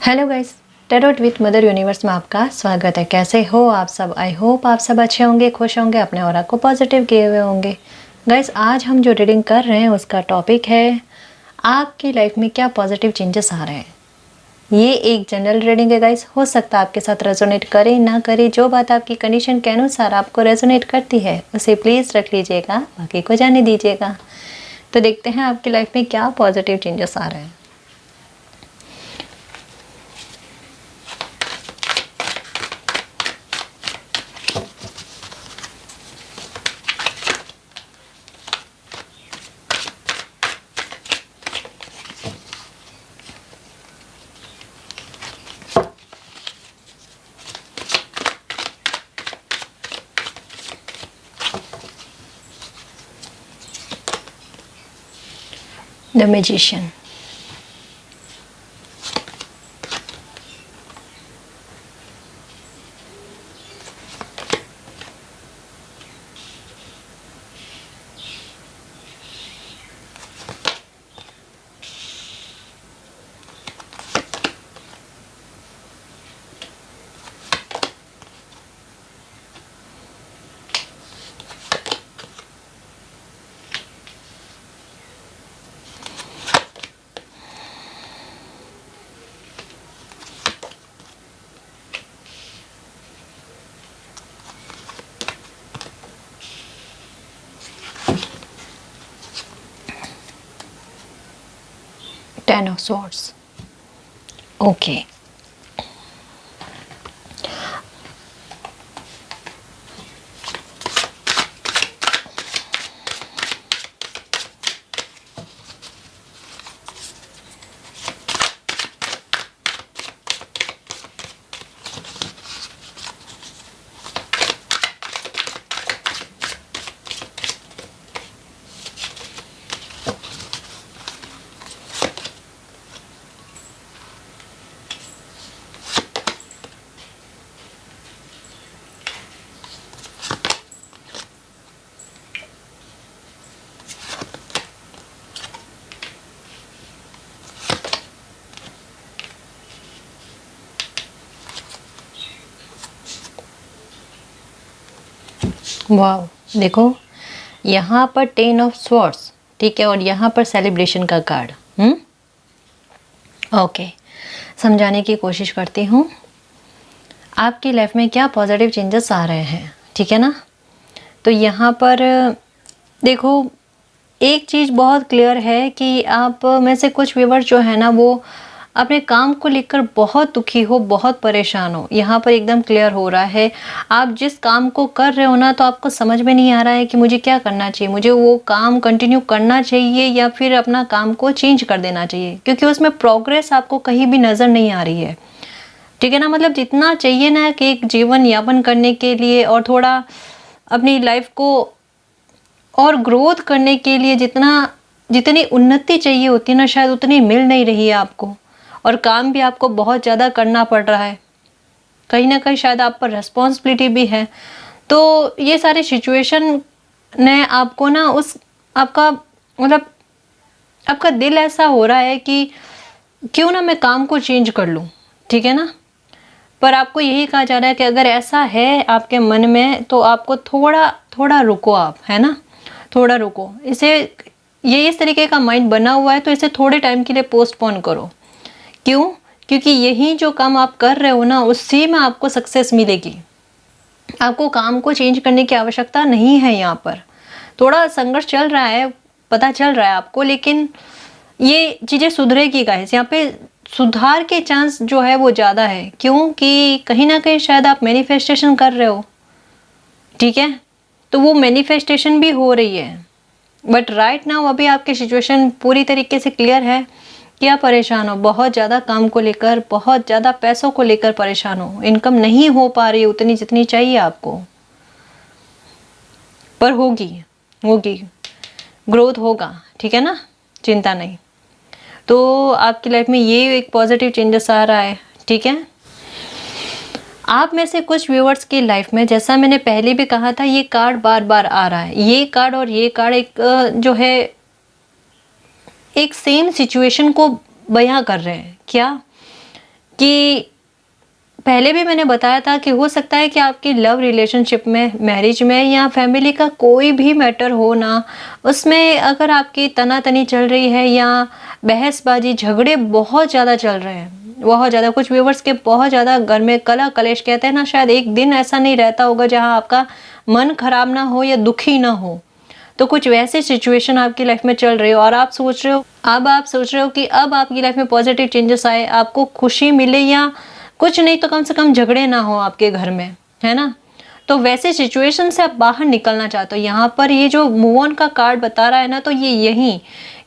Hello guys, tarot with mother universe में आपका स्वागत है। कैसे हो आप सब? आई होप आप सब अच्छे होंगे, खुश होंगे, अपने ऑरा को पॉजिटिव किए हुए होंगे। गाइस, आज हम जो रीडिंग कर रहे हैं उसका टॉपिक है आपकी लाइफ में क्या पॉजिटिव चेंजेस आ रहे हैं। ये एक जनरल रीडिंग है गाइस, हो सकता है आपके साथ रेजोनेट करे ना करे। जो बात आपकी कंडीशन के अनुसार आपको रेजोनेट करती है उसे प्लीज़ रख लीजिएगा, बाकी को जाने दीजिएगा। तो देखते हैं आपकी लाइफ में क्या पॉजिटिव चेंजेस आ रहे हैं। The Magician. Ten of Swords. Okay. वाह, देखो यहाँ पर 10 ऑफ स्वॉर्ड्स, ठीक है, और यहाँ पर सेलिब्रेशन का कार्ड। ओके, समझाने की कोशिश करती हूँ आपकी लाइफ में क्या पॉजिटिव चेंजेस आ रहे हैं, ठीक है ना। तो यहाँ पर देखो, एक चीज़ बहुत क्लियर है कि आप में से कुछ व्यूअर्स जो है ना वो अपने काम को लेकर बहुत दुखी हो, बहुत परेशान हो। यहाँ पर एकदम क्लियर हो रहा है आप जिस काम को कर रहे हो ना, तो आपको समझ में नहीं आ रहा है कि मुझे क्या करना चाहिए, मुझे वो काम कंटिन्यू करना चाहिए या फिर अपना काम को चेंज कर देना चाहिए, क्योंकि उसमें प्रोग्रेस आपको कहीं भी नज़र नहीं आ रही है, ठीक है ना। मतलब जितना चाहिए ना कि एक जीवन यापन करने के लिए और थोड़ा अपनी लाइफ को और ग्रोथ करने के लिए जितनी उन्नति चाहिए होती है ना, शायद उतनी मिल नहीं रही है आपको। और काम भी आपको बहुत ज़्यादा करना पड़ रहा है, कहीं ना कहीं शायद आप पर रिस्पॉन्सिबिलिटी भी है। तो ये सारी सिचुएशन ने आपको ना आपका दिल ऐसा हो रहा है कि क्यों ना मैं काम को चेंज कर लूँ, ठीक है ना। पर आपको यही कहा जा रहा है कि अगर ऐसा है आपके मन में तो आपको थोड़ा रुको आप, है ना, थोड़ा रुको। ये इस तरीके का माइंड बना हुआ है तो इसे थोड़े टाइम के लिए पोस्टपोन करो। क्यों? क्योंकि यही जो काम आप कर रहे हो ना, उसी में आपको सक्सेस मिलेगी। आपको काम को चेंज करने की आवश्यकता नहीं है। यहाँ पर थोड़ा संघर्ष चल रहा है, पता चल रहा है आपको, लेकिन ये चीज़ें सुधरेगी गाइस। यहाँ पे सुधार के चांस जो है वो ज़्यादा है, क्योंकि कहीं ना कहीं शायद आप मैनिफेस्टेशन कर रहे हो, ठीक है। तो वो मैनिफेस्टेशन भी हो रही है, बट राइट नाउ अभी आपकी सिचुएशन पूरी तरीके से क्लियर है। क्या परेशान हो? बहुत ज़्यादा काम को लेकर, बहुत ज़्यादा पैसों को लेकर परेशान हो। इनकम नहीं हो पा रही उतनी जितनी चाहिए आपको, पर होगी ग्रोथ होगा, ठीक है ना, चिंता नहीं। तो आपकी लाइफ में ये एक पॉजिटिव चेंजेस आ रहा है, ठीक है। आप में से कुछ व्यूअर्स की लाइफ में, जैसा मैंने पहले भी कहा था, ये कार्ड बार बार आ रहा है। ये कार्ड और ये कार्ड जो है एक सेम सिचुएशन को बयां कर रहे हैं। क्या कि पहले भी मैंने बताया था कि हो सकता है कि आपकी लव रिलेशनशिप में, मैरिज में या फैमिली का कोई भी मैटर हो ना, उसमें अगर आपकी तनातनी चल रही है या बहसबाजी, झगड़े बहुत ज़्यादा चल रहे हैं, बहुत ज़्यादा, कुछ व्यूवर्स के बहुत ज़्यादा घर में कलह कलेश कहते हैं ना, शायद एक दिन ऐसा नहीं रहता होगा जहाँ आपका मन खराब ना हो या दुखी ना हो। तो कुछ वैसे सिचुएशन आपकी लाइफ में चल रही हो और आप सोच रहे हो कि अब आपकी लाइफ में पॉजिटिव चेंजेस आए, आपको खुशी मिले या कुछ नहीं तो कम से कम झगड़े ना हो आपके घर में, है ना। तो वैसे सिचुएशन से आप बाहर निकलना चाहते हो। यहाँ पर ये जो मूव ऑन का कार्ड बता रहा है ना, तो ये यही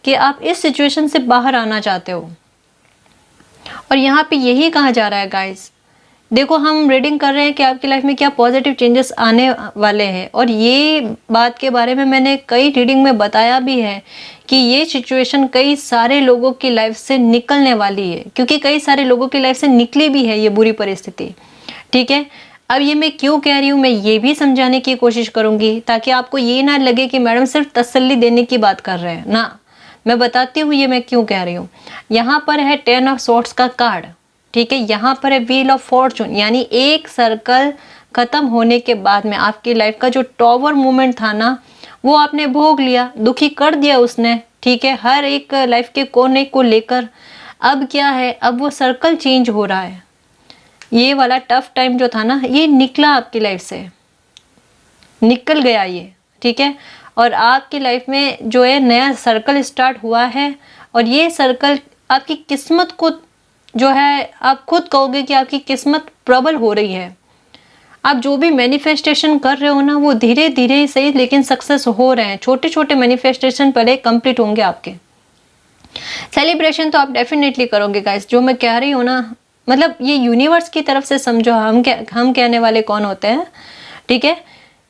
कि आप इस सिचुएशन से बाहर आना चाहते हो। और यहाँ पे यही कहा जा रहा है गाइस, देखो हम रीडिंग कर रहे हैं कि आपकी लाइफ में क्या पॉजिटिव चेंजेस आने वाले हैं, और ये बात के बारे में मैंने कई रीडिंग में बताया भी है कि ये सिचुएशन कई सारे लोगों की लाइफ से निकलने वाली है, क्योंकि कई सारे लोगों की लाइफ से निकली भी है ये बुरी परिस्थिति। ठीक है, अब ये मैं क्यों कह रही हूँ, मैं ये भी समझाने की कोशिश करूंगी ताकि आपको ये ना लगे कि मैडम सिर्फ तसल्ली देने की बात कर रहे हैं ना। मैं बताती हूँ ये मैं क्यों कह रही हूँ। यहाँ पर है 10 ऑफ स्वॉर्ड्स का कार्ड, ठीक है। यहाँ पर है व्हील ऑफ फॉर्चून, यानी एक सर्कल खत्म होने के बाद में आपकी लाइफ का जो टॉवर मोमेंट था ना, वो आपने भोग लिया, दुखी कर दिया उसने, ठीक है, हर एक लाइफ के कोने को लेकर। अब क्या है, अब वो सर्कल चेंज हो रहा है। ये वाला टफ टाइम जो था ना, ये निकला आपकी लाइफ से, निकल गया ये, ठीक है। और आपकी लाइफ में जो है नया सर्कल स्टार्ट हुआ है, और ये सर्कल आपकी किस्मत को जो है, आप खुद कहोगे कि आपकी किस्मत प्रबल हो रही है। आप जो भी मैनिफेस्टेशन कर रहे हो ना, वो धीरे धीरे ही सही लेकिन सक्सेस हो रहे हैं। छोटे छोटे मैनिफेस्टेशन पहले कंप्लीट होंगे आपके। सेलिब्रेशन तो आप डेफिनेटली करोगे गाइस, जो मैं कह रही हूँ ना, मतलब ये यूनिवर्स की तरफ से समझो, हम कहने वाले कौन होते हैं, ठीक है,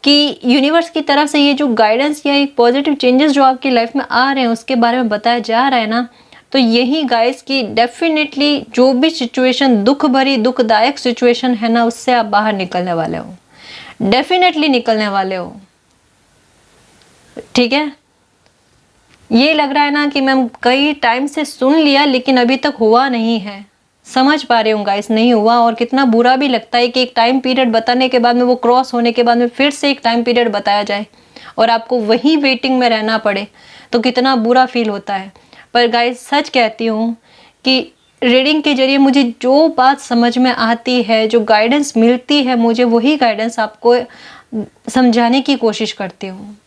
कि यूनिवर्स की तरफ से ये जो गाइडेंस या एक पॉजिटिव चेंजेस जो आपकी लाइफ में आ रहे हैं उसके बारे में बताया जा रहा है ना। तो यही गाइस कि डेफिनेटली जो भी सिचुएशन दुख भरी, दुखदायक सिचुएशन है ना, उससे आप बाहर निकलने वाले हो, डेफिनेटली निकलने वाले हो, ठीक है। ये लग रहा है ना कि मैम कई टाइम से सुन लिया लेकिन अभी तक हुआ नहीं है, समझ पा रहे हूँ गाइस, नहीं हुआ। और कितना बुरा भी लगता है कि एक टाइम पीरियड बताने के बाद में, वो क्रॉस होने के बाद में फिर से एक टाइम पीरियड बताया जाए और आपको वही वेटिंग में रहना पड़े, तो कितना बुरा फील होता है। पर गाइस सच कहती हूँ कि रीडिंग के जरिए मुझे जो बात समझ में आती है, जो गाइडेंस मिलती है मुझे, वही गाइडेंस आपको समझाने की कोशिश करती हूँ।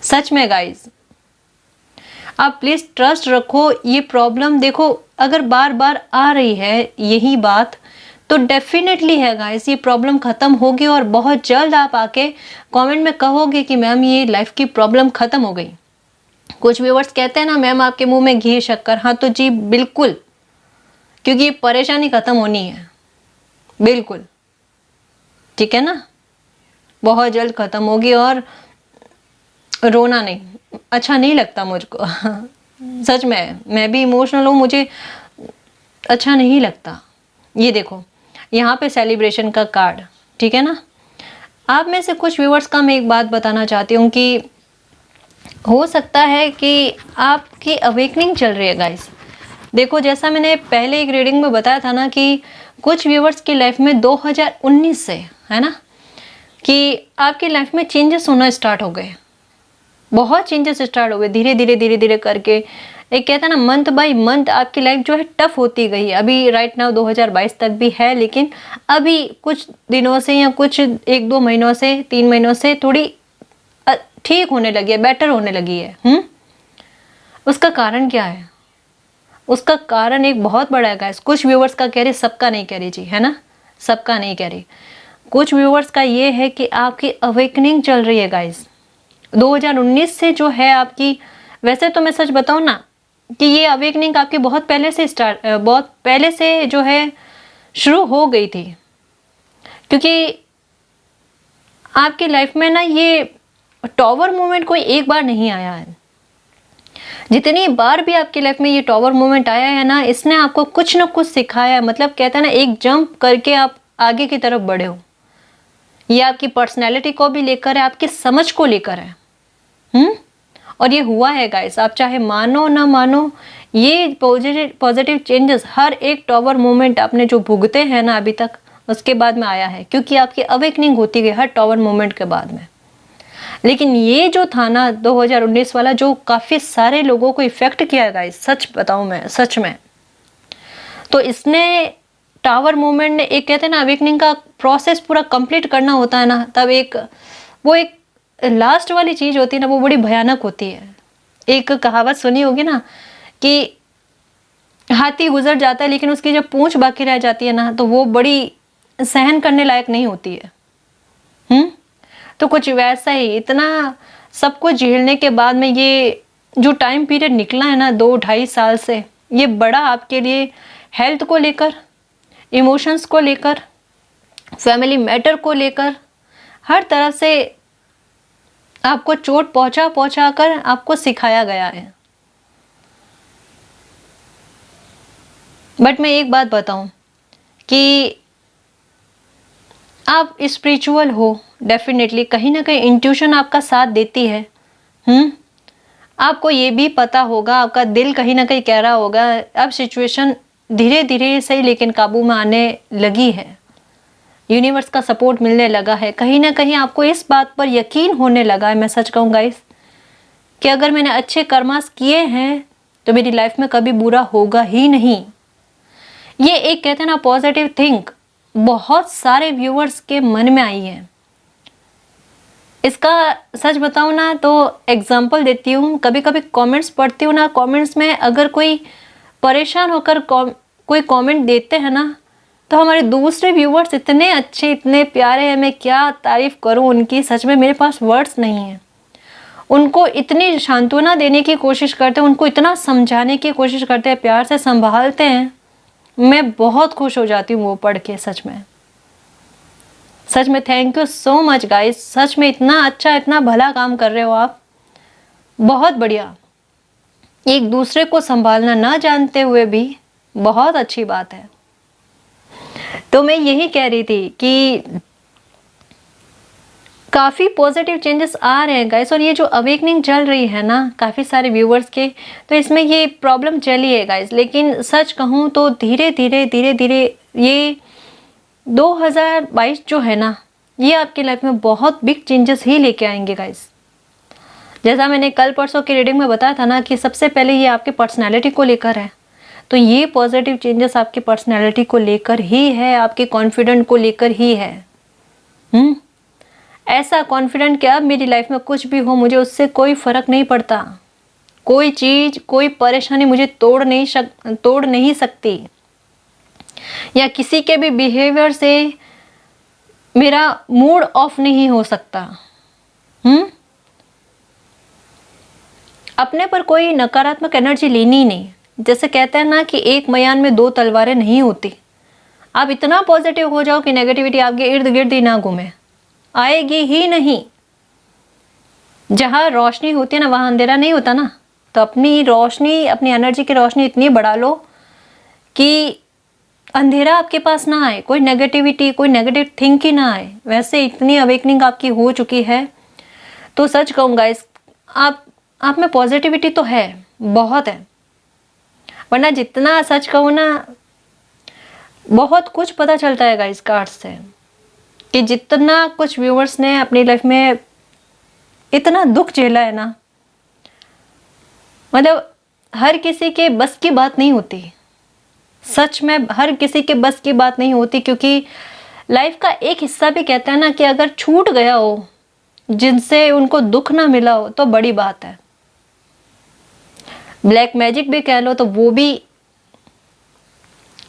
सच में गाइस आप प्लीज ट्रस्ट रखो। ये प्रॉब्लम देखो अगर बार बार आ रही है यही बात, तो डेफिनेटली है गाइस, ये प्रॉब्लम खत्म होगी और बहुत जल्द आप आके कमेंट में कहोगे कि मैम ये लाइफ की प्रॉब्लम खत्म हो गई। कुछ व्यूअर्स कहते हैं ना मैम आपके मुंह में घी शक्कर, हाँ तो जी बिल्कुल, क्योंकि ये परेशानी खत्म होनी है, बिल्कुल, ठीक है ना, बहुत जल्द खत्म होगी। और रोना नहीं, अच्छा नहीं लगता मुझको सच में, मैं भी इमोशनल हूँ, मुझे अच्छा नहीं लगता। ये देखो यहाँ पे सेलिब्रेशन का कार्ड, ठीक है ना। आप में से कुछ व्यूअर्स का मैं एक बात बताना चाहती हूँ कि हो सकता है कि आपकी अवेकनिंग चल रही है गाइस। देखो जैसा मैंने पहले एक रीडिंग में बताया था ना कि कुछ व्यूअर्स की लाइफ में 2019 से, है ना, कि आपकी लाइफ में चेंजेस होना स्टार्ट हो गए, बहुत चेंजेस स्टार्ट हो गए धीरे धीरे करके। एक कहता है ना मंथ बाय मंथ आपकी लाइफ जो है टफ होती गई। अभी राइट नाउ 2022 तक भी है, लेकिन अभी कुछ दिनों से या कुछ 1-2 महीनों से, 3 महीनों से थोड़ी ठीक होने लगी है, बेटर होने लगी है। उसका कारण क्या है? उसका कारण एक बहुत बड़ा है गाइस। कुछ व्यूवर्स का कह रही, सबका नहीं कह रही जी, है ना, सबका नहीं कह रही। कुछ व्यूवर्स का ये है कि आपकी अवेकनिंग चल रही है गाइस 2019 से जो है आपकी। वैसे तो मैं सच बताऊं ना कि ये अवेकनिंग आपकी बहुत पहले से जो है शुरू हो गई थी, क्योंकि आपकी लाइफ में ना ये टॉवर मोमेंट कोई एक बार नहीं आया है। जितनी बार भी आपकी लाइफ में ये टॉवर मोमेंट आया है ना, इसने आपको कुछ ना कुछ सिखाया है। मतलब कहता है ना एक जंप करके आप आगे की तरफ बढ़े हो। ये आपकी पर्सनैलिटी को भी लेकर है, आपकी समझ को लेकर है। और ये हुआ है गाइस, आप चाहे मानो ना मानो, ये पॉजिटिव चेंजेस हर एक टॉवर मोमेंट आपने जो भुगते हैं ना अभी तक, उसके बाद में आया है, क्योंकि आपकी अवेकनिंग होती गई हर टॉवर मोमेंट के बाद में। लेकिन ये जो था ना 2019 वाला, जो काफ़ी सारे लोगों को इफ़ेक्ट किया गाइस, सच बताऊं मैं, सच में, तो इसने टावर मूवमेंट ने, एक कहते हैं ना अवेकनिंग का प्रोसेस पूरा कंप्लीट करना होता है ना, तब वो एक लास्ट वाली चीज़ होती है ना, वो बड़ी भयानक होती है। एक कहावत सुनी होगी ना कि हाथी गुजर जाता है लेकिन उसकी जब पूंछ बाकी रह जाती है ना, तो वो बड़ी सहन करने लायक नहीं होती है। तो कुछ वैसा ही, इतना सब कुछ झेलने के बाद में ये जो टाइम पीरियड निकला है ना 2-2.5 साल से, ये बड़ा आपके लिए हेल्थ को लेकर, इमोशंस को लेकर, फैमिली मैटर को लेकर, हर तरफ से आपको चोट पहुंचा कर आपको सिखाया गया है। बट मैं एक बात बताऊं कि आप स्पिरिचुअल हो, डेफिनेटली कहीं ना कहीं इंट्यूशन आपका साथ देती है। आपको ये भी पता होगा, आपका दिल कहीं ना कहीं कह रहा होगा अब सिचुएशन धीरे धीरे सही लेकिन काबू में आने लगी है, यूनिवर्स का सपोर्ट मिलने लगा है। कहीं ना कहीं आपको इस बात पर यकीन होने लगा है, मैं सच कहूँ गाइस, कि अगर मैंने अच्छे कर्मास किए हैं तो मेरी लाइफ में कभी बुरा होगा ही नहीं। ये एक कहते हैं ना पॉजिटिव थिंक बहुत सारे व्यूअर्स के मन में आई है। इसका सच बताऊं ना तो एग्जाम्पल देती हूँ, कभी कभी कमेंट्स पढ़ती हूँ ना, कमेंट्स में अगर कोई परेशान होकर कोई कमेंट देते हैं ना, तो हमारे दूसरे व्यूअर्स इतने अच्छे, इतने प्यारे हैं, मैं क्या तारीफ करूँ उनकी, सच में मेरे पास वर्ड्स नहीं हैं। उनको इतनी सांत्वना देने की कोशिश करते हैं, उनको इतना समझाने की कोशिश करते हैं, प्यार से संभालते हैं, मैं बहुत खुश हो जाती हूँ वो पढ़ के। सच में thank you so much guys, सच में इतना अच्छा, इतना भला काम कर रहे हो आप, बहुत बढ़िया। एक दूसरे को संभालना ना जानते हुए भी बहुत अच्छी बात है। तो मैं यही कह रही थी कि काफ़ी पॉजिटिव चेंजेस आ रहे हैं गाइस, और ये जो अवेकनिंग चल रही है ना काफ़ी सारे व्यूवर्स के, तो इसमें ये प्रॉब्लम चली है गाइस। लेकिन सच कहूँ तो धीरे धीरे ये 2022 जो है ना, ये आपकी लाइफ में बहुत बिग चेंजेस ही लेके आएंगे गाइस। जैसा मैंने कल परसों की रीडिंग में बताया था ना कि सबसे पहले ये आपके पर्सनैलिटी को लेकर है, तो ये पॉजिटिव चेंजेस आपकी पर्सनैलिटी को लेकर ही है, आपके कॉन्फिडेंट को लेकर ही है। ऐसा कॉन्फिडेंट कि अब मेरी लाइफ में कुछ भी हो मुझे उससे कोई फर्क नहीं पड़ता, कोई चीज़, कोई परेशानी मुझे तोड़ नहीं सकती, या किसी के भी बिहेवियर से मेरा मूड ऑफ नहीं हो सकता। अपने पर कोई नकारात्मक एनर्जी लेनी ही नहीं। जैसे कहते हैं ना कि एक मयान में 2 तलवारें नहीं होती। आप इतना पॉजिटिव हो जाओ कि नेगेटिविटी आपके इर्द गिर्द ही ना घूमे, आएगी ही नहीं। जहाँ रोशनी होती है ना वहाँ अंधेरा नहीं होता ना, तो अपनी रोशनी, अपनी एनर्जी की रोशनी इतनी बढ़ा लो कि अंधेरा आपके पास ना आए, कोई नेगेटिविटी, कोई नेगेटिव थिंक ही ना आए। वैसे इतनी अवेकनिंग आपकी हो चुकी है, तो सच कहूँ गाइस, आप में पॉजिटिविटी तो है, बहुत है। वरना जितना सच कहूँ ना, बहुत कुछ पता चलता है गाइस कार्ड्स से, कि जितना कुछ व्यूअर्स ने अपनी लाइफ में इतना दुख झेला है ना, मतलब हर किसी के बस की बात नहीं होती। सच में हर किसी के बस की बात नहीं होती, क्योंकि लाइफ का एक हिस्सा भी कहता है ना कि अगर छूट गया हो, जिनसे उनको दुख ना मिला हो, तो बड़ी बात है। ब्लैक मैजिक भी कह लो तो वो भी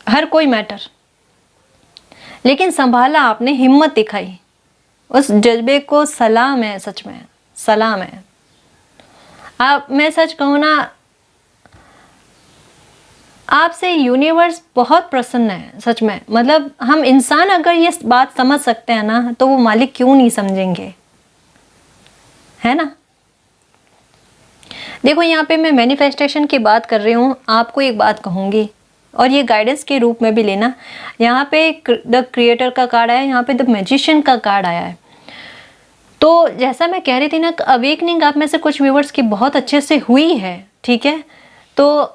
हर कोई मैटर, लेकिन संभाला आपने, हिम्मत दिखाई, उस जज्बे को सलाम है, सच में सलाम है। मैं सच कहूँ ना, आपसे यूनिवर्स बहुत प्रसन्न है, सच में। मतलब हम इंसान अगर ये बात समझ सकते हैं ना, तो वो मालिक क्यों नहीं समझेंगे, है ना। देखो यहाँ पे मैं मैनिफेस्टेशन की बात कर रही हूँ, आपको एक बात कहूँगी, और ये गाइडेंस के रूप में भी लेना। यहाँ पे द क्रिएटर का कार्ड आया है, यहाँ पे द मैजिशियन का कार्ड आया है। तो जैसा मैं कह रही थी ना, अवेकनिंग आप में से कुछ व्यूवर्स की बहुत अच्छे से हुई है, ठीक है। तो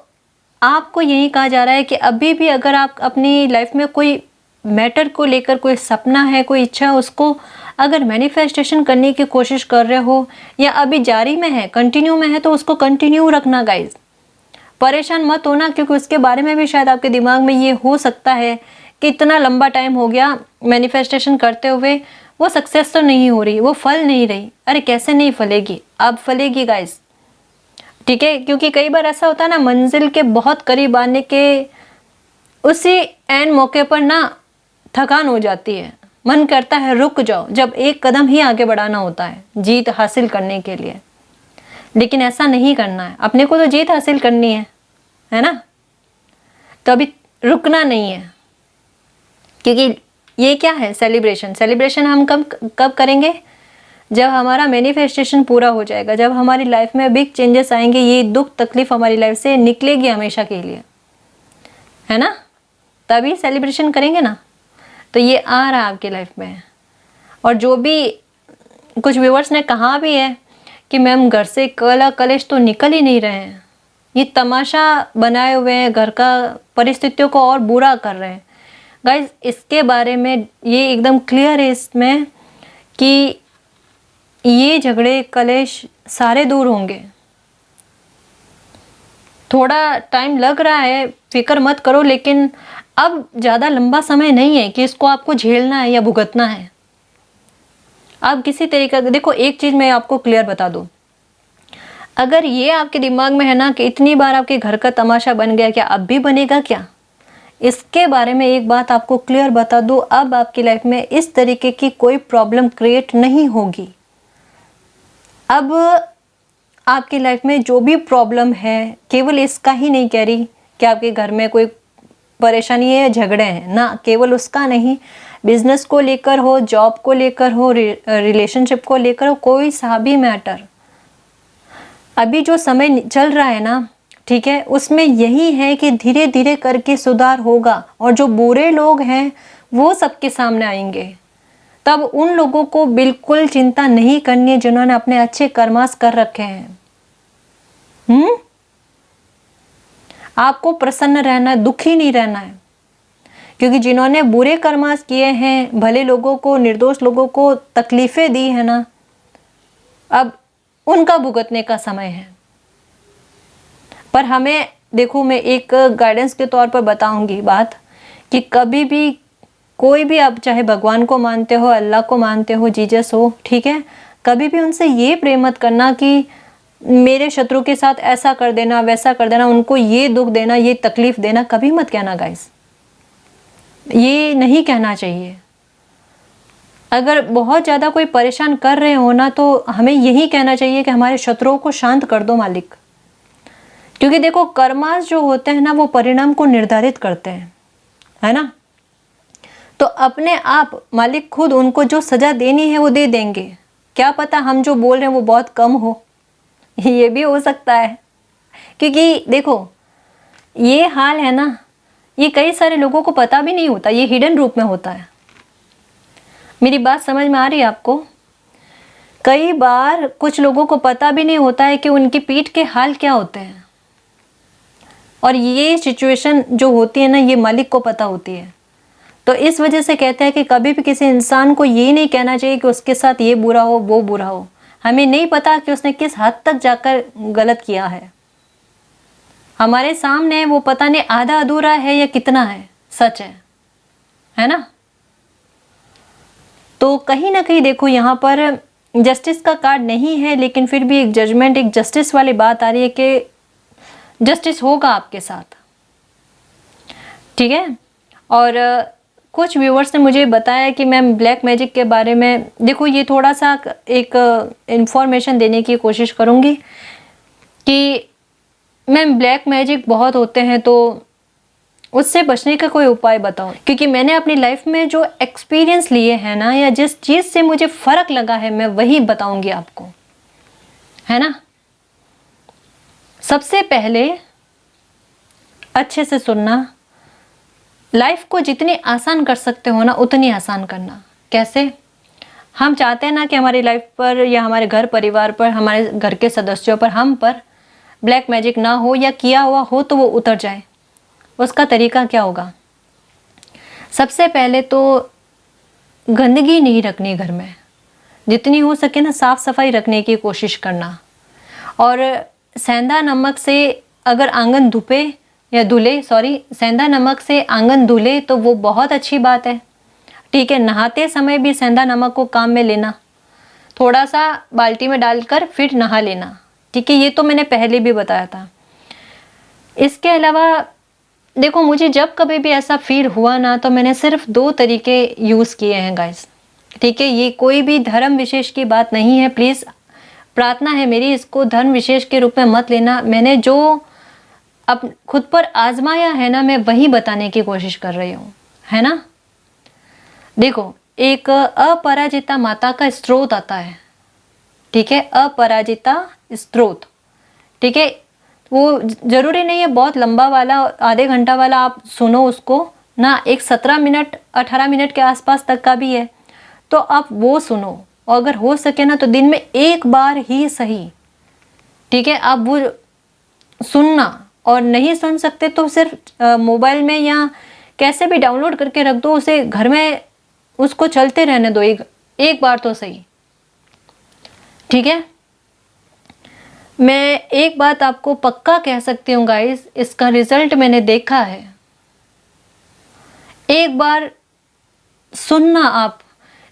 आपको यही कहा जा रहा है कि अभी भी अगर आप अपनी लाइफ में कोई मैटर को लेकर कोई सपना है, कोई इच्छा है, उसको अगर मैनिफेस्टेशन करने की कोशिश कर रहे हो या अभी जारी में है, कंटिन्यू में है, तो उसको कंटिन्यू रखना गाइज। परेशान मत होना, क्योंकि उसके बारे में भी शायद आपके दिमाग में ये हो सकता है कि इतना लंबा टाइम हो गया मैनिफेस्टेशन करते हुए, वो सक्सेस तो नहीं हो रही, वो फल नहीं रही। अरे कैसे नहीं फलेगी, अब फलेगी गाइज, ठीक है। क्योंकि कई बार ऐसा होता है ना, मंजिल के बहुत करीब आने के उसी एन मौके पर ना थकान हो जाती है, मन करता है रुक जाओ, जब एक कदम ही आगे बढ़ाना होता है जीत हासिल करने के लिए। लेकिन ऐसा नहीं करना है, अपने को तो जीत हासिल करनी है ना। तो अभी रुकना नहीं है, क्योंकि ये क्या है, सेलिब्रेशन। सेलिब्रेशन हम कब करेंगे, जब हमारा मैनिफेस्टेशन पूरा हो जाएगा, जब हमारी लाइफ में बिग चेंजेस आएंगे, ये दुख तकलीफ हमारी लाइफ से निकलेगी हमेशा के लिए, है ना, तभी सेलिब्रेशन करेंगे ना। तो ये आ रहा है आपकी लाइफ में। और जो भी कुछ व्यूअर्स ने कहा भी है कि मैम घर से कला कलेश तो निकल ही नहीं रहे हैं, ये तमाशा बनाए हुए हैं, घर का परिस्थितियों को और बुरा कर रहे हैं। गाइज इसके बारे में ये एकदम क्लियर है इसमें कि ये झगड़े कलेश सारे दूर होंगे। थोड़ा टाइम लग रहा है, फिक्र मत करो, लेकिन अब ज़्यादा लंबा समय नहीं है कि इसको आपको झेलना है या भुगतना है। आप किसी तरीके का देखो, एक चीज़ मैं आपको क्लियर बता दूं, अगर ये आपके दिमाग में है ना कि इतनी बार आपके घर का तमाशा बन गया, क्या अब भी बनेगा क्या, इसके बारे में एक बात आपको क्लियर बता दूं, अब आपकी लाइफ में इस तरीके की कोई प्रॉब्लम क्रिएट नहीं होगी। अब आपकी लाइफ में जो भी प्रॉब्लम है, केवल इसका ही नहीं कह रही कि आपके घर में कोई परेशानी है, झगड़े हैं ना, केवल उसका नहीं, बिजनेस को लेकर हो, जॉब को लेकर हो, रिलेशनशिप को लेकर हो, कोई सा भी मैटर, अभी जो समय चल रहा है ना, ठीक है, उसमें यही है कि धीरे धीरे करके सुधार होगा। और जो बुरे लोग हैं वो सबके सामने आएंगे। तब उन लोगों को बिल्कुल चिंता नहीं करनी है जिन्होंने अपने अच्छे कर्मास कर रखे हैं। आपको प्रसन्न रहना है, दुखी नहीं रहना है, क्योंकि जिन्होंने बुरे कर्मास किए हैं, भले लोगों को, निर्दोष लोगों को तकलीफें दी है ना, अब उनका भुगतने का समय है। पर हमें देखो, मैं एक गाइडेंस के तौर पर बताऊंगी बात कि कभी भी कोई भी, आप चाहे भगवान को मानते हो, अल्लाह को मानते हो, जीसस हो, ठीक है, कभी भी उनसे ये प्रे मत करना कि मेरे शत्रु के साथ ऐसा कर देना, वैसा कर देना, उनको ये दुख देना, ये तकलीफ देना, कभी मत कहना गाइस, ये नहीं कहना चाहिए। अगर बहुत ज़्यादा कोई परेशान कर रहे हो ना, तो हमें यही कहना चाहिए कि हमारे शत्रुओं को शांत कर दो मालिक। क्योंकि देखो, कर्मास जो होते हैं ना, वो परिणाम को निर्धारित करते हैं, है ना। तो अपने आप मालिक खुद उनको जो सजा देनी है वो दे देंगे। क्या पता हम जो बोल रहे हैं वो बहुत कम हो, ये भी हो सकता है। क्योंकि देखो, ये हाल है ना, ये कई सारे लोगों को पता भी नहीं होता, ये हिडन रूप में होता है। मेरी बात समझ में आ रही है आपको? कई बार कुछ लोगों को पता भी नहीं होता है कि उनकी पीठ के हाल क्या होते हैं। और ये सिचुएशन जो होती है ना, ये मालिक को पता होती है। तो इस वजह से कहते हैं कि कभी भी किसी इंसान को ये नहीं कहना चाहिए कि उसके साथ ये बुरा हो, वो बुरा हो। हमें नहीं पता कि उसने किस हद तक जाकर गलत किया है। हमारे सामने वो पता नहीं आधा अधूरा है या कितना है सच है ना। तो कहीं ना कहीं देखो, यहाँ पर जस्टिस का कार्ड नहीं है, लेकिन फिर भी एक जजमेंट, एक जस्टिस वाली बात आ रही है कि जस्टिस होगा आपके साथ, ठीक है। और कुछ व्यूअर्स ने मुझे बताया कि मैम ब्लैक मैजिक के बारे में, देखो ये थोड़ा सा एक इंफॉर्मेशन देने की कोशिश करूँगी कि मैम ब्लैक मैजिक बहुत होते हैं, तो उससे बचने का कोई उपाय बताओ। क्योंकि मैंने अपनी लाइफ में जो एक्सपीरियंस लिए हैं ना, या जिस चीज़ से मुझे फ़र्क लगा है, मैं वही बताऊंगी आपको, है ना। सबसे पहले अच्छे से सुनना, लाइफ को जितनी आसान कर सकते हो ना, उतनी आसान करना। कैसे? हम चाहते हैं ना कि हमारी लाइफ पर या हमारे घर परिवार पर, हमारे घर के सदस्यों पर, हम पर ब्लैक मैजिक ना हो, या किया हुआ हो तो वो उतर जाए। उसका तरीका क्या होगा? सबसे पहले तो गंदगी नहीं रखनी घर में, जितनी हो सके ना साफ सफाई रखने की कोशिश करना। और सेंधा नमक से अगर आंगन धुपे या धुले, सेंधा नमक से आंगन धुले तो वो बहुत अच्छी बात है। ठीक है, नहाते समय भी सेंधा नमक को काम में लेना, थोड़ा सा बाल्टी में डालकर फिर नहा लेना। ठीक है, ये तो मैंने पहले भी बताया था। इसके अलावा देखो, मुझे जब कभी भी ऐसा फील हुआ ना, तो मैंने सिर्फ 2 तरीके यूज़ किए हैं गाइस। ठीक है, ये कोई भी धर्म विशेष की बात नहीं है, प्लीज़ प्रार्थना है मेरी, इसको धर्म विशेष के रूप में मत लेना। मैंने जो अब खुद पर आजमाया है ना, मैं वही बताने की कोशिश कर रही हूँ, है ना। देखो, एक अपराजिता माता का स्त्रोत आता है। ठीक है, अपराजिता स्त्रोत। ठीक है, वो जरूरी नहीं है बहुत लंबा वाला, आधे घंटा वाला आप सुनो उसको ना, एक 17 मिनट 18 मिनट के आसपास तक का भी है, तो आप वो सुनो। और अगर हो सके ना तो दिन में एक बार ही सही, ठीक है, आप वो सुनना। और नहीं सुन सकते तो सिर्फ मोबाइल में या कैसे भी डाउनलोड करके रख दो उसे, घर में उसको चलते रहने दो, एक बार तो सही। ठीक है, मैं एक बात आपको पक्का कह सकती हूँ गाइस, इसका रिजल्ट मैंने देखा है। एक बार सुनना आप।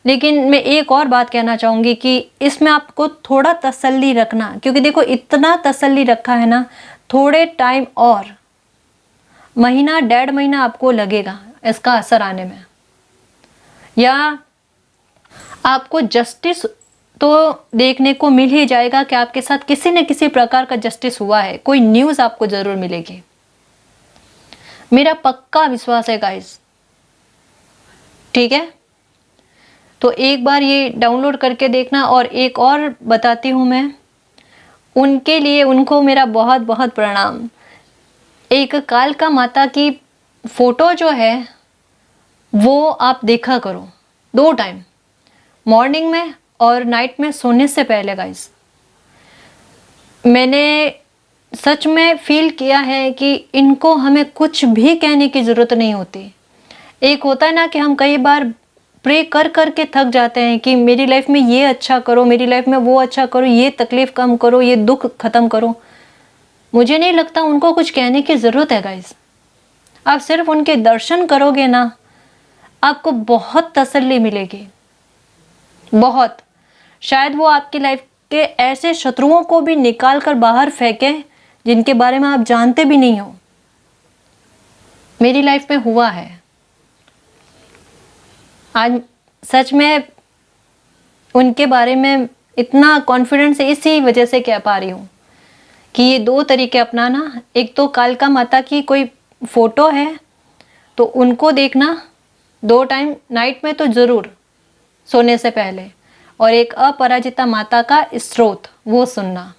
लेकिन मैं एक और बात कहना चाहूँगी कि इसमें आपको थोड़ा तसल्ली रखना, क्योंकि देखो इतना तसल्ली रखा है ना, थोड़े टाइम और, महीना 1.5 महीना आपको लगेगा इसका असर आने में, या आपको जस्टिस तो देखने को मिल ही जाएगा कि आपके साथ किसी न किसी प्रकार का जस्टिस हुआ है, कोई न्यूज़ आपको ज़रूर मिलेगी, मेरा पक्का विश्वास है गाइस। ठीक है, तो एक बार ये डाउनलोड करके देखना। और एक और बताती हूँ मैं, उनके लिए उनको मेरा बहुत बहुत प्रणाम। एक कालका माता की फ़ोटो जो है वो आप देखा करो 2 टाइम, मॉर्निंग में और नाइट में सोने से पहले गाइस। मैंने सच में फील किया है कि इनको हमें कुछ भी कहने की ज़रूरत नहीं होती। एक होता है ना कि हम कई बार प्रे कर कर के थक जाते हैं कि मेरी लाइफ में ये अच्छा करो, मेरी लाइफ में वो अच्छा करो, ये तकलीफ़ कम करो, ये दुख ख़त्म करो। मुझे नहीं लगता उनको कुछ कहने की ज़रूरत है गाइस। आप सिर्फ उनके दर्शन करोगे ना, आपको बहुत तसल्ली मिलेगी, बहुत। शायद वो आपकी लाइफ के ऐसे शत्रुओं को भी निकाल कर बाहर फेंके जिनके बारे में आप जानते भी नहीं हो। मेरी लाइफ में हुआ है। आज सच में उनके बारे में इतना कॉन्फिडेंस इसी वजह से कह पा रही हूँ कि ये 2 तरीके अपनाना। एक तो कालका माता की कोई फ़ोटो है तो उनको देखना 2 टाइम, नाइट में तो ज़रूर सोने से पहले, और एक अपराजिता माता का स्त्रोत वो सुनना,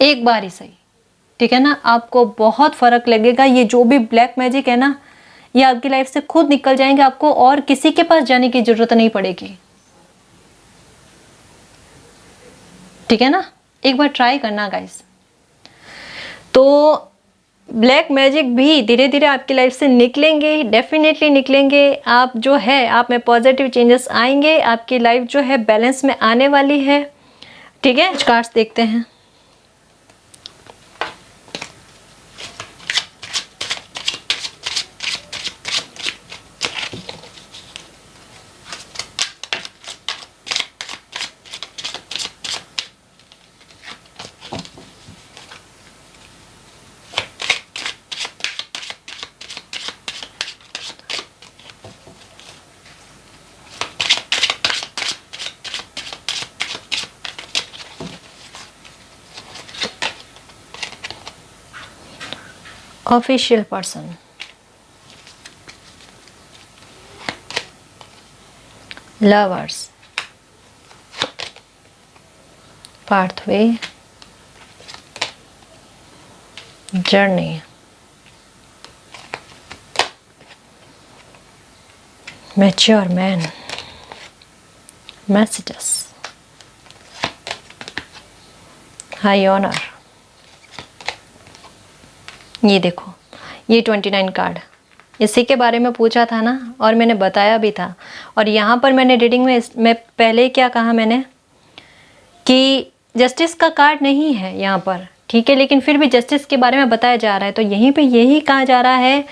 एक बार ही सही। ठीक है ना, आपको बहुत फ़र्क लगेगा। ये जो भी ब्लैक मैजिक है ना, ये आपकी लाइफ से खुद निकल जाएंगे, आपको और किसी के पास जाने की ज़रूरत नहीं पड़ेगी। ठीक है ना, एक बार ट्राई करना गाइस। तो ब्लैक मैजिक भी धीरे धीरे आपकी लाइफ से निकलेंगे, डेफिनेटली निकलेंगे। आप जो है, आप में पॉजिटिव चेंजेस आएंगे, आपकी लाइफ जो है बैलेंस में आने वाली है। ठीक है, कार्ड्स देखते हैं। Official person, lovers, pathway, journey, mature man, messages, high honour, ये देखो ये 29 कार्ड, इसी के बारे में पूछा था ना और मैंने बताया भी था। और यहाँ पर मैंने रीडिंग में पहले क्या कहा मैंने कि जस्टिस का कार्ड नहीं है यहाँ पर, ठीक है, लेकिन फिर भी जस्टिस के बारे में बताया जा रहा है। तो यहीं पे यही कहा जा रहा है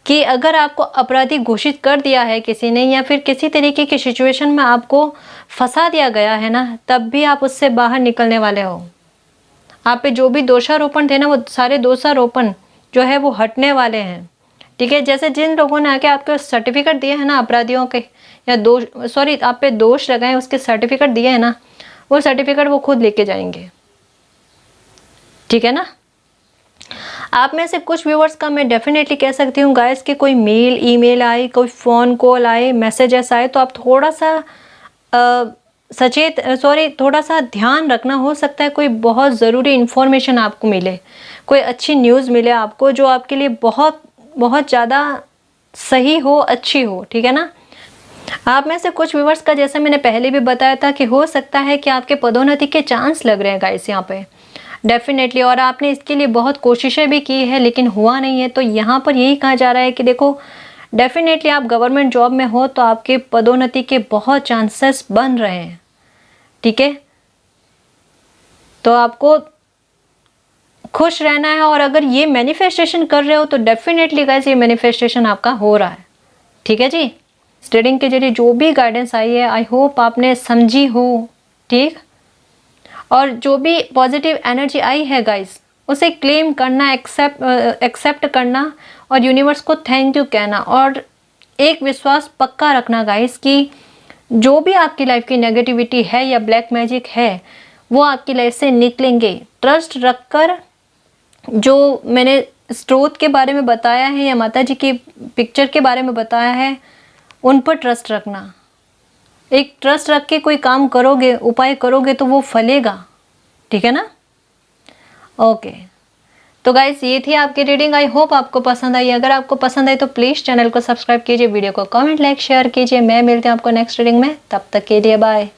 कि अगर आपको अपराधी घोषित कर दिया है किसी ने, या फिर किसी तरीके की सिचुएशन में आपको फंसा दिया गया है ना, तब भी आप उससे बाहर निकलने वाले हो। आप पे जो भी दोषारोपण थे ना, वो सारे दोषारोपण जो है वो हटने वाले हैं, ठीक है। जैसे जिन लोगों ने आके आपको सर्टिफिकेट दिए हैं ना अपराधियों के, या आप पे दोष लगाए, उसके सर्टिफिकेट दिए हैं ना, वो सर्टिफिकेट वो खुद लेके जाएंगे, ठीक है ना। आप में से कुछ व्यूअर्स का मैं डेफिनेटली कह सकती हूँ गाइस कि कोई मेल, ईमेल आए, कोई फ़ोन कॉल आए, मैसेजेस आए, तो आप थोड़ा सा थोड़ा सा ध्यान रखना। हो सकता है कोई बहुत ज़रूरी इन्फॉर्मेशन आपको मिले, कोई अच्छी न्यूज़ मिले आपको, जो आपके लिए बहुत बहुत ज़्यादा सही हो, अच्छी हो, ठीक है ना। आप में से कुछ व्यूअर्स का, जैसे मैंने पहले भी बताया था, कि हो सकता है कि आपके पदोन्नति के चांस लग रहे हैं गाइस यहाँ पे डेफिनेटली, और आपने इसके लिए बहुत कोशिशें भी की है लेकिन हुआ नहीं है। तो यहाँ पर यही कहा जा रहा है कि देखो डेफिनेटली आप गवर्नमेंट जॉब में हो तो आपके पदोन्नति के बहुत चांसेस बन रहे हैं, ठीक है। तो आपको खुश रहना है, और अगर ये मैनिफेस्टेशन कर रहे हो तो डेफिनेटली गाइस ये मैनिफेस्टेशन आपका हो रहा है, ठीक है जी। स्टडिंग के जरिए जो भी गाइडेंस आई है, आई होप आपने समझी हो, ठीक। और जो भी पॉजिटिव एनर्जी आई है गाइस, उसे क्लेम करना, एक्सेप्ट करना, और यूनिवर्स को थैंक यू कहना, और एक विश्वास पक्का रखना गाइस कि जो भी आपकी लाइफ की नेगेटिविटी है या ब्लैक मैजिक है, वो आपकी लाइफ से निकलेंगे। ट्रस्ट रखकर, जो मैंने स्रोत के बारे में बताया है या माता जी की पिक्चर के बारे में बताया है, उन पर ट्रस्ट रखना। एक ट्रस्ट रख के कोई काम करोगे, उपाय करोगे, तो वो फलेगा, ठीक है ना। ओके, तो गाइस ये थी आपकी रीडिंग। आई होप आपको पसंद आई। अगर आपको पसंद आई तो प्लीज़ चैनल को सब्सक्राइब कीजिए, वीडियो को कमेंट, लाइक, शेयर कीजिए। मैं मिलती हूँ आपको नेक्स्ट रीडिंग में, तब तक के लिए बाय।